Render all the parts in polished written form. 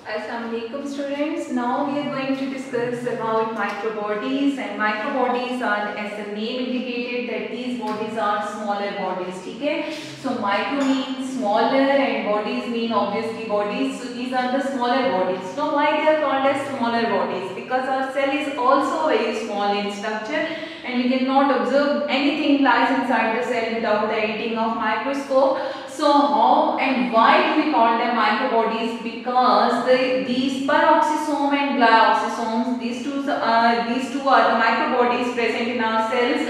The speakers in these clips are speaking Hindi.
Assalamualaikum students. Now we are going to discuss about microbodies, and microbodies are, as the name indicated, that these bodies are smaller bodies. ठीक है? So micro means smaller and bodies mean obviously bodies. So these are the smaller bodies. Now why they are called as smaller bodies? Because our cell is also very small in structure and we cannot observe anything lies inside the cell without the aiding of microscope. So how and why do we call them microbodies? Because these peroxisome and glyoxysomes, these two are the microbodies present in our cells,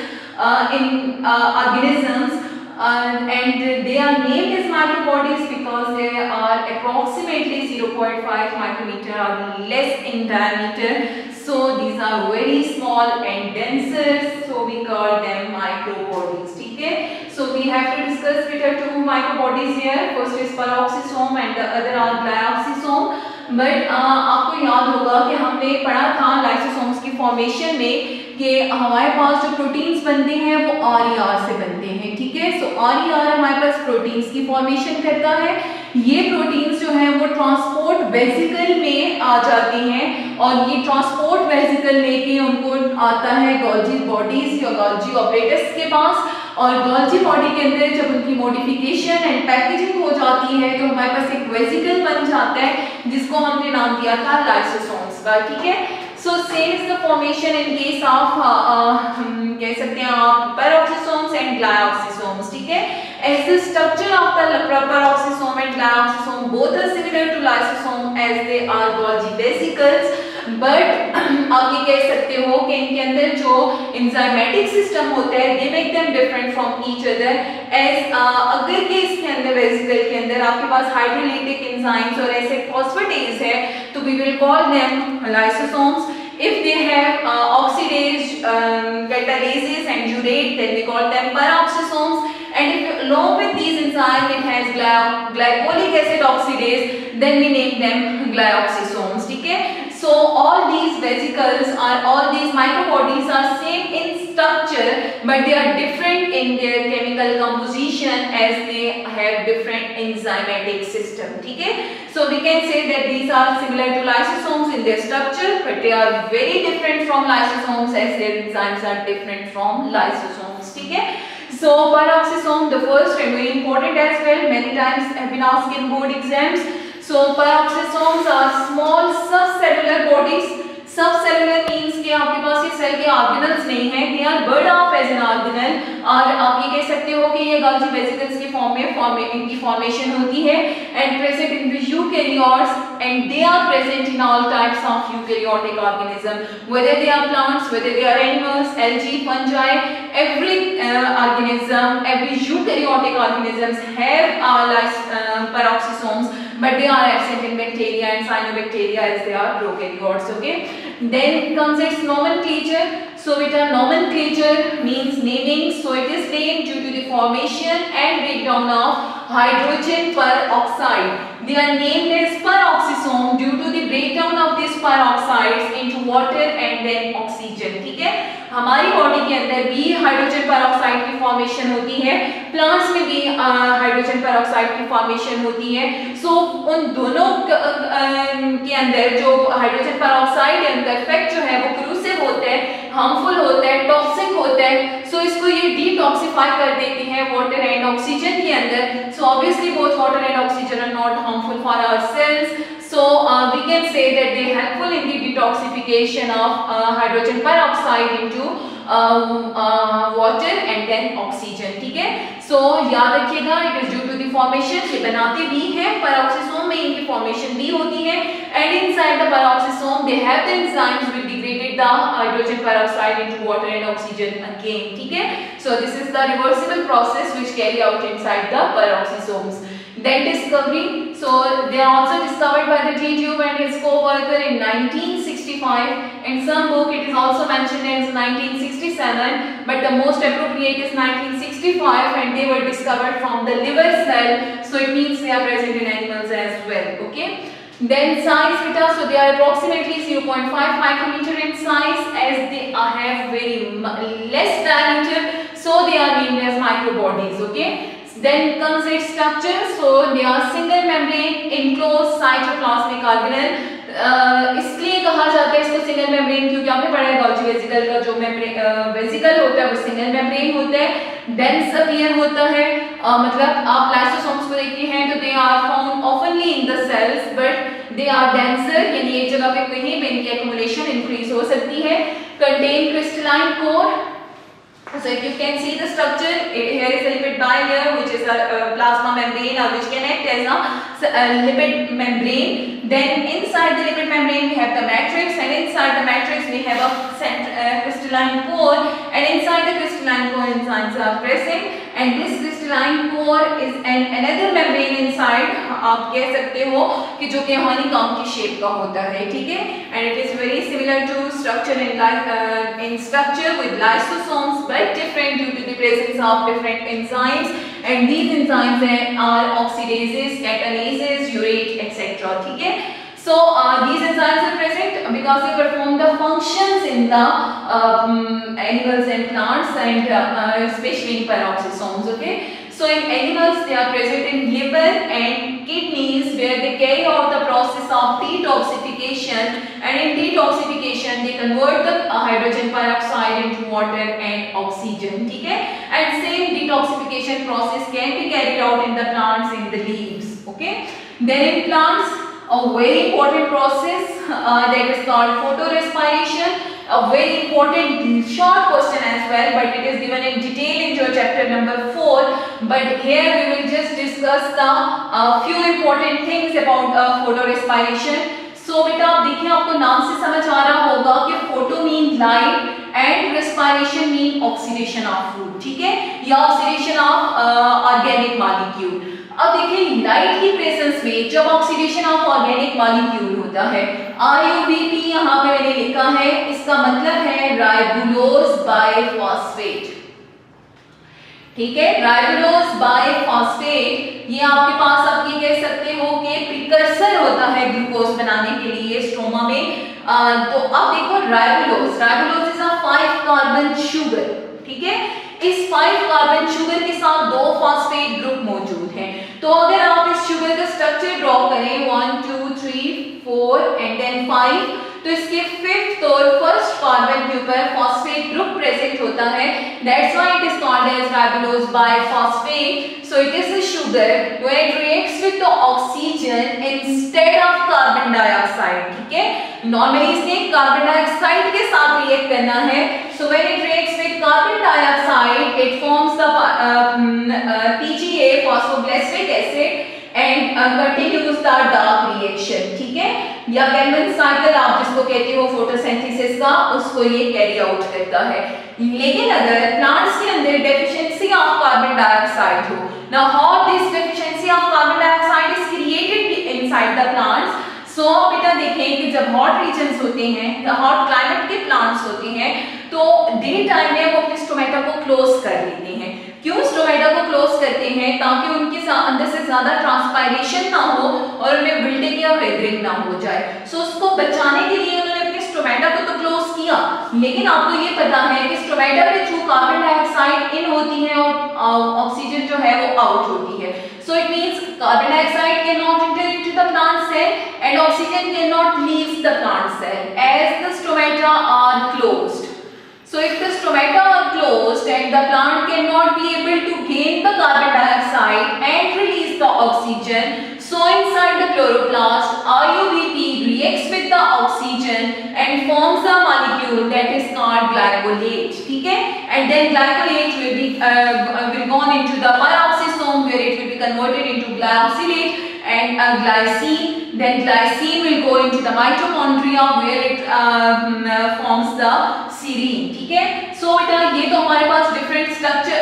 in organisms, and they are named as microbodies because they are approximately 0.5 micrometer or less in diameter. So these are very small and denser, so we call them microbodies. Okay? So we have to discuss with our two microbodies here. First is peroxisome and the other are glyoxysome. But आपको याद होगा कि हमने पढ़ा था लाइसोसोम्स की फॉर्मेशन में कि हमारे पास जो प्रोटीन्स बनते हैं वो आर से बनते हैं. ठीक है? सो आर हमारे पास प्रोटीन्स की फॉर्मेशन करता है. ये प्रोटीन्स जो है वो ट्रांसपोर्ट वेसिकल में आ जाते हैं और ये ट्रांसपोर्ट वेसिकल लेके उनको आता है गोल्जी बॉडीज या गोल्जी ऑपरेटर्स के पास. और गोल्जी बॉडी के अंदर जब उनकी मॉडिफिकेशन एंड पैकेजिंग हो जाती है तो हमारे पास एक वेसिकल बन जाता है जिसको हमने नाम दिया था लाइसोसोम्स का. ठीक है? So same is the formation in case of कह सकते हैं आप पेरोक्सिसोम्स एंड ग्लायोक्सिसोम्स. ठीक है? As the structure of the peroxisome and glyoxysome both are similar to lysosome as they are Golgi vesicles, but आप ये कह सकते हो कि इनके अंदर जो enzymatic system होता है they make them different from each other. As अगर के इसके अंदर वेसिकल के अंदर आपके पास हाइड्रोलाइटिक एंजाइम्स और ऐसे फॉस्फेटेज है तो we will call them lysosomes. If they have oxidase, catalases and urate, then we call them peroxisomes. And if along with these enzymes it has glycolic acid oxidase, then we name them glyoxysomes. ठीक है? So all these vesicles all these microbodies are same in structure, but they are different in their chemical composition as they have different enzymatic system. ठीक है? So we can say that these are similar to lysosomes in their structure, but they are very different from lysosomes as their enzymes are different from lysosomes. ठीक है? So peroxisome, the first and very important as well, many times have been asked in board exams. So peroxisomes are small subcellular bodies. Subcellular means कि आपके पास ये सेल के ऑर्गेनल्स नहीं है, they are burned off as an organelle. और आप ये कह सकते हो कि ये गोल्जी वेसिकल्स के फॉर्म में इनकी फॉर्मेशन होती है and present in the eukaryotes, and they are present in all types of eukaryotic organism, whether they are plants, whether they are animals, algae, fungi. Every organism, every eukaryotic organisms have peroxisomes, but they are absent in bacteria and cyanobacteria as they are prokaryotes. Okay? Then comes its nomenclature. So with a nomenclature means naming. So it is named due to the formation and breakdown of hydrogen peroxide. They are named as peroxisome due to the breakdown of these peroxides into water and then oxygen. ठीक है? हमारी बॉडी के अंदर भी हाइड्रोजन पेरोक्साइड की फॉर्मेशन होती है, प्लांट्स में भी हाइड्रोजन पेरोक्साइड की फॉर्मेशन होती है. सो उन दोनों के अंदर जो हाइड्रोजन पेरोक्साइड है उनका इफेक्ट जो है वो क्रूसिव होता है, हार्मफुल होता है, टॉक्सिक होता है. सो इसको ये डिटॉक्सिफाई कर देते हैं वाटर एंड ऑक्सीजन के अंदर. So obviously both water and oxygen are not harmful for our cells. So we can say that they are helpful in the detoxification of hydrogen peroxide into water and then oxygen. ठीक है? So याद रखिएगा, it is due to the formation. ये बनाते भी हैं, peroxisome में इनकी formation भी होती है, and inside the peroxisome they have the enzymes which degraded the hydrogen peroxide into water and oxygen again. ठीक है? So this is the reversible process which carry out inside the peroxisomes. Then discovery. So they are also discovered by the Tube and his co-worker in 1965. In some book it is also mentioned as 1967, but the most appropriate is 1965, and they were discovered from the liver cell. So it means they are present in animals as well. Okay? Then size beta, so they are approximately 0.5 micrometer in size, as they have very less diameter, so they are named as microbodies. Okay? Then comes its structure. So they are single membrane enclosed cytoplasmic organelle. इसलिए कहा जाता है इसको सिंगल मेम्ब्रेन, क्योंकि आपने पढ़ा है गोल्गी वेसिकल का जो वेसिकल होता है वो सिंगल मेम्ब्रेन होता है, डेंस अपीयर होता है। मतलब आप लाइसोसोम्स को देखते हैं तो दे आर फाउंड ऑफनली in the cells but they are denser, यानी एक जगह पे कहीं पे इनकी एक्युमुलेशन इंक्रीज हो सकती है। Contain crystalline core. So if you can see the structure, here is a lipid bilayer which is a plasma membrane or which can act as a lipid membrane. Then inside the lipid membrane we have the matrix, and inside the matrix we have a crystalline core, and inside the crystalline core enzymes are present, and this crystalline core is another membrane inside. आप कह सकते हो कि जो कि honeycomb की शेप का होता है, ठीक है, and it is very similar to structure in structure with lysosomes but different due to the presence of different enzymes, and these enzymes are oxidases, catalases, urate, etc. ठीक है. So these enzymes are present because they perform the functions in the animals and plants, and especially in peroxisomes. Okay. So in animals they are present in liver and kidneys where they carry out the process of detoxification, and in detoxification they convert the hydrogen peroxide into water and oxygen. ठीक है. And same detoxification process can be carried out in the plants in the leaves. Okay. Then in plants a very important process that is called photorespiration. A very important short question as well, but it is given in detail in your chapter number 4. But here we will just discuss the few important things about photorespiration. So बेटा आप देखिए, आपको नाम से समझ आ रहा होगा कि photo mean light and respiration mean oxidation of food. ठीक है, या oxidation of organic molecule. अब देखिए लाइट की प्रेजेंस में जब ऑक्सीडेशन ऑफ ऑर्गेनिक मॉलिक्यूल होता है, RUBP यहाँ पे मैंने लिखा है, इसका मतलब है राइबुलोज बाइफॉस्फेट. ठीक है, राइबुलोज बाइफॉस्फेट ये आपके पास आप ये कह सकते हो कि प्रिकर्सर होता है ग्लूकोज बनाने के लिए स्ट्रोमा में. तो अब देखो ribulose is a 5 carbon sugar. ठीक है, इस 5 कार्बन शुगर के साथ 2 फॉस्फेट ग्रुप मौजूद हैं. तो अगर आप इस शुगर का स्ट्रक्चर ड्रॉ करें 1 2 3 4 एंड देन 5, तो इसके 5th और 1st कार्बन के ऊपर फॉस्फेट ग्रुप प्रेजेंट होता है. That's why it is called as ribulose biphosphate. So it is a sugar when it reacts with the oxygen instead of carbon dioxide. ठीक है, नॉर्मली इसने कार्बन डाइऑक्साइड के साथ रिएक्ट करना है. So when it reacts with carbon dioxide it forms the PGA phosphoglyceric acid and continues the dark reaction. ठीक है, या कैल्विन साइकिल आप जिसको कहते हो फोटोसिंथेसिस का, उसको ये कैरी आउट करता है. लेकिन अगर प्लांट्स के अंदर डेफिशिएंसी ऑफ कार्बन डाइऑक्साइड हो, now how this deficiency of carbon dioxide is created inside the plants. सो बेटा देखें कि जब हॉट रीजन्स होते हैं, हॉट क्लाइमेट के प्लांट्स होते हैं, तो डे टाइम में वो अपने स्टोमेटा को क्लोज कर लेते हैं. क्यों स्टोमेटा को क्लोज करते हैं? ताकि उनके अंदर से ज्यादा ट्रांसपायरेशन ना हो और उनमें विल्टिंग या वेदरिंग ना हो जाए. सो उसको बचाने के लिए उन्होंने अपने स्टोमेटा को तो क्लोज किया, लेकिन आपको ये पता है कि स्टोमेटा के थ्रू कार्बन डाइऑक्साइड इन होती है और ऑक्सीजन जो है वो आउट होती है. So it means carbon dioxide cannot enter into the plant cell and oxygen cannot leave the plant cell as the stomata are closed. So if the stomata are closed and the plant cannot be able to gain the carbon dioxide and release the oxygen, so inside the chloroplast RUBP reacts with the oxygen and forms a molecule that is called glycolate. ठीक है, and then glycolate will gone into the peroxisome where it will be converted into glycosylate and glycine. Then glycine will go into the mitochondria where it forms the serine. ठीक है, सो बेटा ये तो हमारे पास डिफरेंट स्ट्रक्चर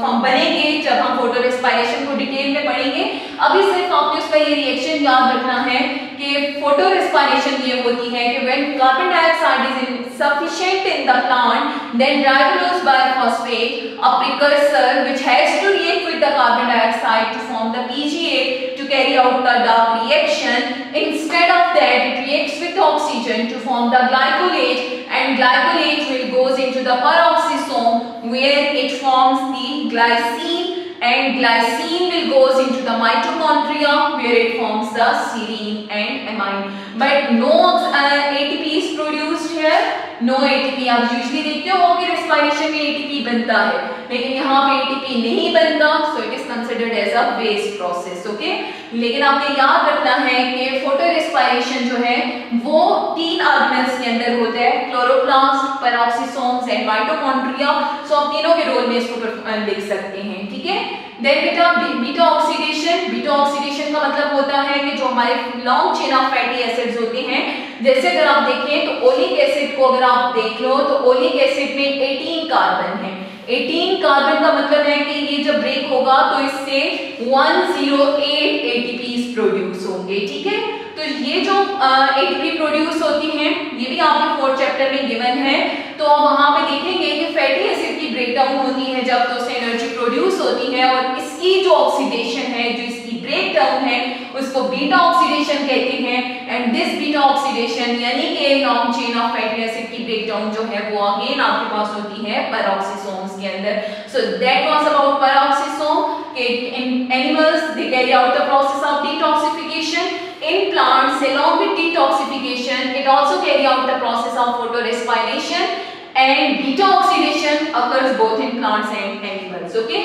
फॉर्म बनेंगे जब हम फोटो रेस्पिरेशन को डिटेल में पढ़ेंगे. अभी सिर्फ आपने उसका ये रिएक्शन याद रखना है कि फोटो रेस्पिरेशन ये होती है कि when carbon dioxide is insufficient in the plant, then ribulose biphosphate, a precursor which has to react with the carbon dioxide to form the PGA to carry out the dark reaction. Instead of that, it reacts with oxygen to form the glycolate, and glycolate will goes into the peroxisome where it forms the glycine, and glycine will goes into the mitochondria where it forms the serine and amine. But no ATP is produced here. No ATP. आप यूजली देखते हो कि रेस्पिरेशन में ATP बनता है, लेकिन यहाँ पे ATP नहीं बनता, so it is considered as a waste process. Okay, लेकिन आपने याद रखना है कि फोटो रेस्पिरेशन जो है वो 3 ऑर्गेनेल्स के अंदर होता है, क्लोरोप्लास्ट, पेरोक्सिसोम्स एंड माइटोकॉन्ड्रिया. सो आप तीनों के रोल में इसको लिख सकते हैं. ठीक है. देन बेटा बीटा ऑक्सीडेशन. बीटा ऑक्सीडेशन का मतलब होता है कि जो हमारे long chain of fatty acids होते हैं, जैसे अगर आप देखें तो ओलिक एसिड को अगर आप देख लो तो ओलिक एसिड में 18 कार्बन है. 18 कार्बन का मतलब है कि ये जब ब्रेक होगा तो इससे 108 ATPs प्रोड्यूस होंगे. ठीक है. तो ये जो ATP प्रोड्यूस होती हैं ये भी आपके 4th चैप्टर में गिवन है. तो वहां पे देखेंगे कि फैटी एसिड की ब्रेकडाउन होती है जब तो उससे एनर्जी प्रोड्यूस होती है, और इसकी जो ऑक्सीडेशन है, जो इसकी ब्रेकडाउन है, उसको बीटा ऑक्सीडेशन कहते हैं. एंड दिस बीटा ऑक्सीडेशन यानी कि long chain of fatty acid की ब्रेकडाउन जो है वो अगेन आपके पास होती है पेरोक्सिसोम्स के अंदर. सो that was about peroxisome. In animals they carry out the process of detoxification. In plants along with detoxification it also carry out the process of photorespiration, and beta oxidation occurs both in plants and animals. Okay.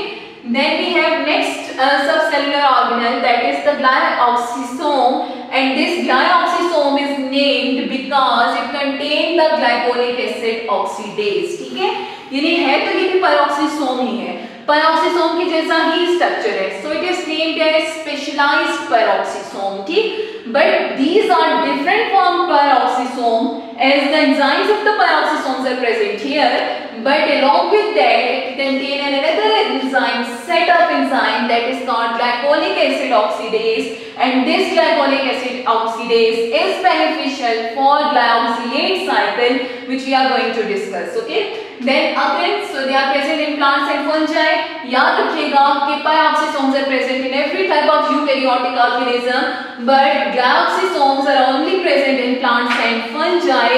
Then we have next subcellular organelle, that is the glyoxysome, and this glyoxysome is named because it contains the glycolic acid oxidase. ठीक है. यानी है तो ये भी पेरोक्सिसोम ही है, पेरोक्सिसोम के जैसा ही स्ट्रक्चर है. So it is named as specialised peroxisome. ठीक. But these are different from peroxisome as the enzymes of the peroxisomes are present here, but along with that it contain another enzyme, set of enzyme, that is called glycolic acid oxidase, and this glycolic acid oxidase is beneficial for glyoxylate cycle, which we are going to discuss. Okay. Then again, so they are present in plants and fungi. याद रखिएगा कि peroxisomes are present in every type of eukaryotic organism, but glyoxysomes are only present in plants and fungi,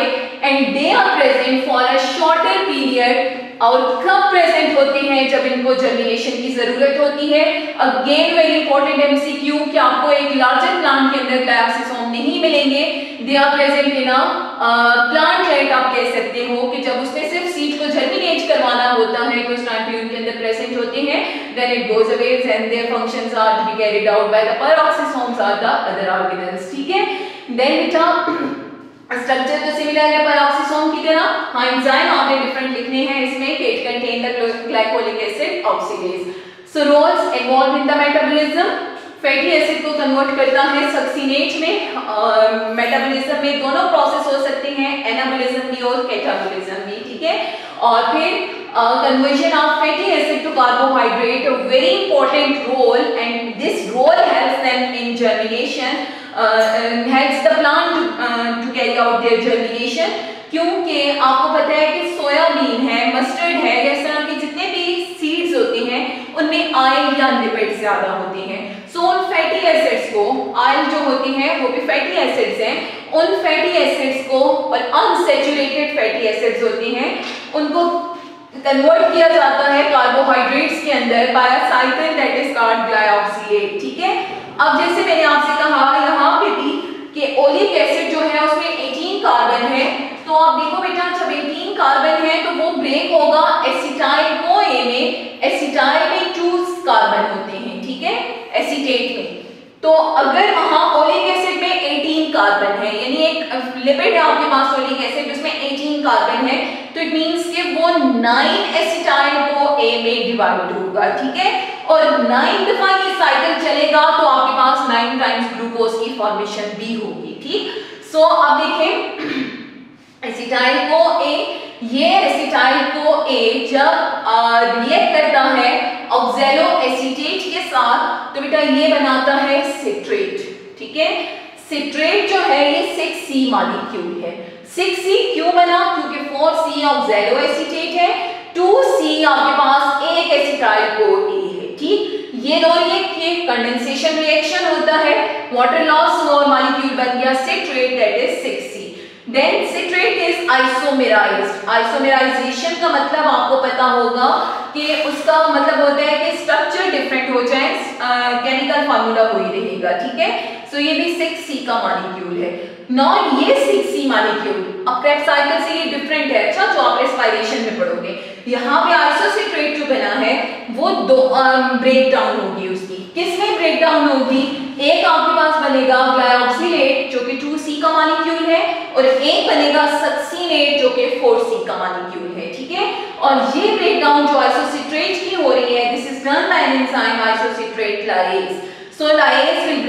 and they are present for a shorter period. और कब प्रेजेंट होते हैं? जब इनको जर्मिनेशन की जरूरत होती है. अगेन वेरी इंपॉर्टेंट MCQ कि आपको एक लार्जर प्लांट के अंदर ग्लायोक्सिसोम नहीं मिलेंगे. They are present in a plant like आप कह सकते हो कि जब उसमें सिर्फ सीड को जर्मिनेट करवाना होता है तो उस टाइम पे उनके अंदर प्रेजेंट होते हैं. Then it goes away and their functions are to be carried out by the peroxisomes or the other organelles. ठीक है. देन बेटा स्ट्रक्चर तो सिमिलर है पेरोक्सिसोम की तरह. हाँ, एंजाइम आपने डिफरेंट लिखने हैं इसमें कि it contain the glycolic acid oxidase. So roles involve in the metabolism. Fatty acid को कन्वर्ट करता है सक्सिनेट में. मेटाबॉलिज्म में दोनों प्रोसेस हो सकते हैं, एनाबॉलिज्म भी और कैटाबॉलिज्म भी. ठीक है. और फिर conversion of fatty acid to carbohydrate, a very important role, and this role helps them in germination, helps the plant to carry out their germination. क्योंकि आपको पता है कि सोयाबीन है, मस्टर्ड है, इस तरह के जितने भी सीड्स होते हैं उनमें ऑयल या लिपिड ज्यादा होते हैं. सो उन फैटी एसिड्स को, ऑयल जो होते हैं वो भी फैटी एसिड्स हैं, उन फैटी एसिड्स को, और अनसैचुरेटेड फैटी एसिड्स होते हैं, उनको कन्वर्ट किया जाता है कार्बोहाइड्रेट्स के अंदर by a cycle that is called glyoxylate. ठीक है. अब जैसे मैंने आपसे कहा यहाँ पे भी कि ओलिक एसिड जो है उसमें 18 कार्बन है. तो आप देखो बेटा जब 18 कार्बन है तो वो ब्रेक होगा एसिटाइल को ए में. एसिटाइल में 2 कार्बन होते हैं. ठीक है. एसीटेट में. तो अगर वहां ओलिक एसिड में 18 कार्बन है, यानी एक लिपिड है आपके पास ओलिक एसिड जिसमें 18 कार्बन है, तो इट मींस कि वो 9 एसिटाइल को ए में डिवाइड होगा. ठीक है. और 9 दफा ये साइकिल चलेगा तो आपके पास 9 टाइम्स ग्लूकोज की फॉर्मेशन भी होगी. ठीक. सो अब देखें एसिटाइल को ए, ये एसिटाइल को ए जब रिएक्ट करता है ऑक्सैलो एसीटेट के साथ तो बेटा ये बनाता है सिट्रेट. ठीक है. सिट्रेट जो है ये 6C मॉलिक्यूल है. 6C क्यों बना? क्योंकि 4C ऑक्सैलो एसीटेट है, 2C आपके पास एक एसिटाइल को ए है. ठीक. ये दो रिएक्ट कंडेंसेशन रिएक्शन होता है, वाटर लॉस और मॉलिक्यूल बन गया citrate that is 6C. Then citrate is isomerized. Isomerization का मतलब आपको पता होगा कि उसका मतलब होता है कि स्ट्रक्चर डिफरेंट हो जाए, केमिकल फार्मूला वही रहेगा, ठीक है। सो ये भी 6C का मॉलिक्यूल है। नाउ ये 6C मॉलिक्यूल अब क्रेब्स साइकिल से ये डिफरेंट है, अच्छा, जो आप रेस्पिरेशन में पढ़ोगे। यहाँ पे आइसोसिट्रेट जो बना है वो दो ब्रेक डाउन होगी उसकी। किसमें ब्रेक डाउन होगी? एक आपके पास बनेगा ग्लाइऑक्सिलेट जो कि 2C का मॉलिक्यूल है, और एक बनेगा सक्सीनेट जो कि 4C का मॉलिक्यूल है, ठीक है। और ये ब्रेक डाउन जो आइसोसिट्रेट की हो रही है, this is done by an enzyme isocitrate lies. So lyase will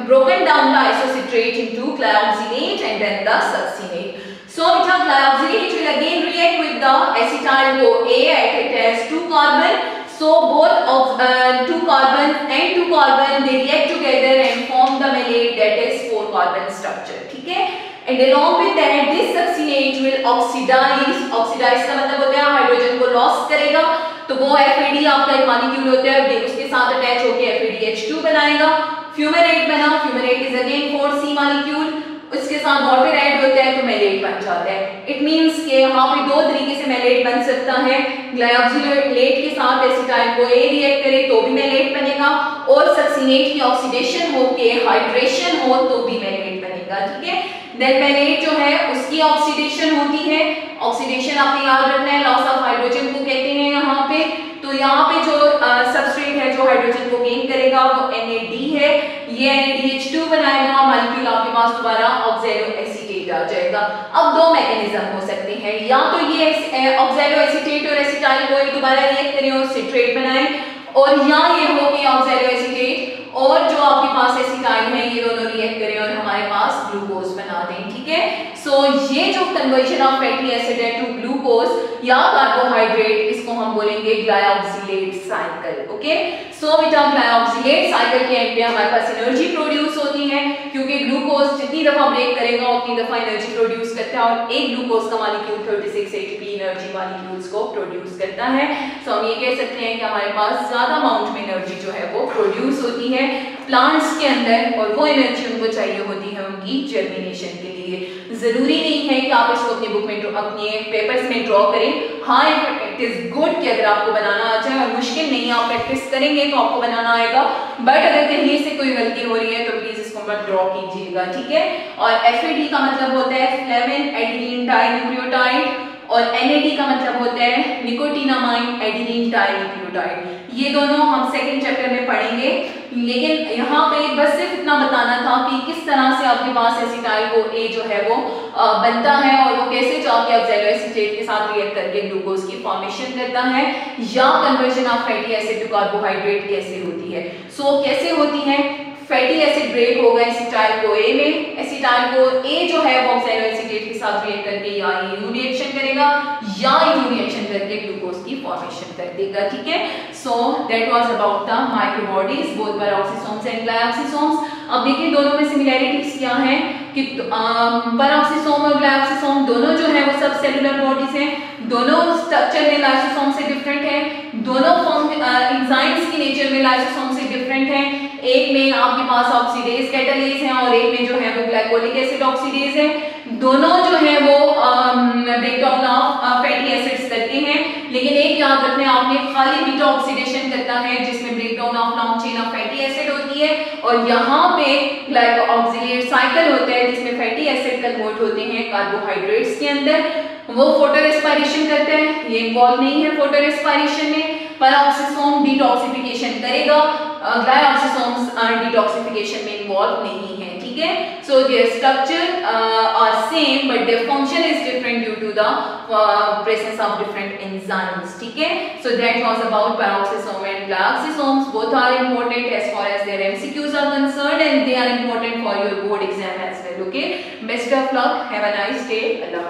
broken down the isocitrate into glyoxylate and then the succinate. So beta glyoxylate will again react with the acetyl CoA at it has 2 carbon. So both of 2 carbon and 2 carbon they react together and form the malate that is 4 carbon structure, ठीक है। And along with that this succinate will oxidize। oxidize का मतलब होता है हाइड्रोजन को लॉस करेगा, तो वो FAD आपका एक मॉलिक्यूल होता है, उसके साथ अटैच होकर FADH2 बनाएगा। फ्यूमेरेट बना, fumarate is again 4C molecule, उसके साथ वाटर ऐड होता है तो मेलेट बन जाता है। इट मींस कि यहाँ पे दो तरीके से मेलेट बन सकता है। ग्लाइऑक्सिलेट के साथ एसिटाइल CoA रिएक्ट करे तो भी मेलेट बनेगा, और सक्सीनेट की ऑक्सीडेशन हो के हाइड्रेशन हो तो भी मेलेट बनेगा, ठीक है। देन मेलेट जो है उसकी ऑक्सीडेशन होती है। ऑक्सीडेशन आपने याद रखना है, लॉस ऑफ हाइड्रोजन को कहते हैं यहाँ पे। तो यहाँ पे जो सबस्ट्रेट है जो हाइड्रोजन को गेन करेगा वो NAD है, ये NADH2 बनाएगा, मॉलिक्यूल आपके पास दोबारा ऑक्सैलो एसीटेट आ जाएगा। अब दो मैकेनिज्म हो सकते हैं, या तो ये ऑक्सैलो एसीटेट और एसिटाइल CoA दोबारा रिएक्ट करें और सिट्रेट बनाएं, और या ये हो कि ऑक्सैलो एसीटेट और जो आपके पास एसिटाइल है ये दोनों रिएक्ट करें और हमारे पास ग्लूकोज बना दें, ठीक है। सो ये जो कन्वर्जन ऑफ फैटी एसिड है टू ग्लूकोज या कार्बोहाइड्रेट, इसको हम बोलेंगे ग्लाइऑक्सिलेट साइकिल, ओके। सो बेटा ग्लाइऑक्सिलेट साइकिल के एंड पे हमारे पास एनर्जी प्रोड्यूस होती है, क्योंकि ग्लूकोज जितनी दफा ब्रेक करेगा उतनी दफा एनर्जी प्रोड्यूस करता है, और एक ग्लूकोज का मॉलिक्यूल 36 ATP एनर्जी मॉलिक्यूल्स को प्रोड्यूस करता है। सो हम ये कह सकते हैं कि हमारे पास ज्यादा अमाउंट में एनर्जी जो है वो प्रोड्यूस होती है प्लांट्स के अंदर, और वो एनर्जी उनको चाहिए होती है उनकी जर्मिनेशन के लिए। जरूरी नहीं है कि आप इसको अपनी बुक में अपने पेपर्स में ड्रॉ करें। हाँ, इट इज गुड कि अगर आपको बनाना आ जाए, और मुश्किल नहीं है, आप प्रैक्टिस करेंगे तो आपको बनाना आएगा। बट अगर कहीं से कोई गलती हो रही है तो प्लीज इसको मत ड्रॉ कीजिएगा, ठीक है। और FAD का मतलब होता है फ्लेविन एडेनिन डाइन्यूक्लियोटाइड, और NAD का मतलब होता है निकोटिनामाइन एडेनिन डाइन्यूक्लियोटाइड। ये दोनों हम सेकंड चैप्टर में पढ़ेंगे, लेकिन यहाँ पे बस सिर्फ इतना बताना था कि किस तरह से आपके पास एसिटाइल CoA जो है वो बनता है, और वो कैसे जाके ऑक्सैलो एसीटेट के साथ रिएक्ट करके ग्लूकोज की फॉर्मेशन करता है, या conversion of fatty acid to carbohydrate कैसे होती है। सो कैसे होती है? फैटी एसिड ब्रेक होगा एसिटाइल CoA में, एसिटाइल CoA जो है वो ऑक्सैलो एसीटेट के साथ रिएक्ट करके या इम्यून रिएक्शन करेगा या इम्यून रिएक्शन करके ग्लूकोज की फॉर्मेशन कर देगा, ठीक है। So that was about the microbodies both peroxisomes and glyoxysomes. अब देखिए दोनों में सिमिलैरिटीज क्या हैं कि पेरोक्सिसोम और ग्लाइऑक्सिसोम दोनों जो है वो सब सेलुलर बॉडीज हैं, दोनों स्ट्रक्चर में लाइसोसोम से डिफरेंट है, दोनों एंजाइम्स की नेचर में लाइसोसोम से डिफरेंट है। एक में आपके पास ऑक्सीडेज कैटालेज है और एक में जो है वो ग्लाइकोलिक एसिड ऑक्सीडेज है। दोनों जो है वो ब्रेकडाउन ऑफ फैटी एसिड्स करते हैं, लेकिन एक याद रखना आपने, खाली बीटा ऑक्सीडेशन करता है जिसमें breakdown of long chain of fatty acid होती है, और यहाँ पे ग्लाइकोऑक्सिलेट साइकिल होता है जिसमें फैटी एसिड कन्वर्ट होते हैं कार्बोहाइड्रेट्स के अंदर। वो फोटो रेस्पिरेशन करते हैं, ये इन्वॉल्व नहीं है फोटो रेस्पिरेशन में। पेरोक्सिसोम डिटॉक्सिफिकेशन करेगा, ग्लाइऑक्सिसोम्स डिटॉक्सिफिकेशन में इन्वॉल्व नहीं है, ठीक है। So their structure are same but their function is different due to the presence of different enzymes, ठीक है। So that was about peroxisome and glyoxysomes. Both are important as far as their MCQs are concerned and they are important for your board exam as well, okay. Best of luck, have a nice day, Allah.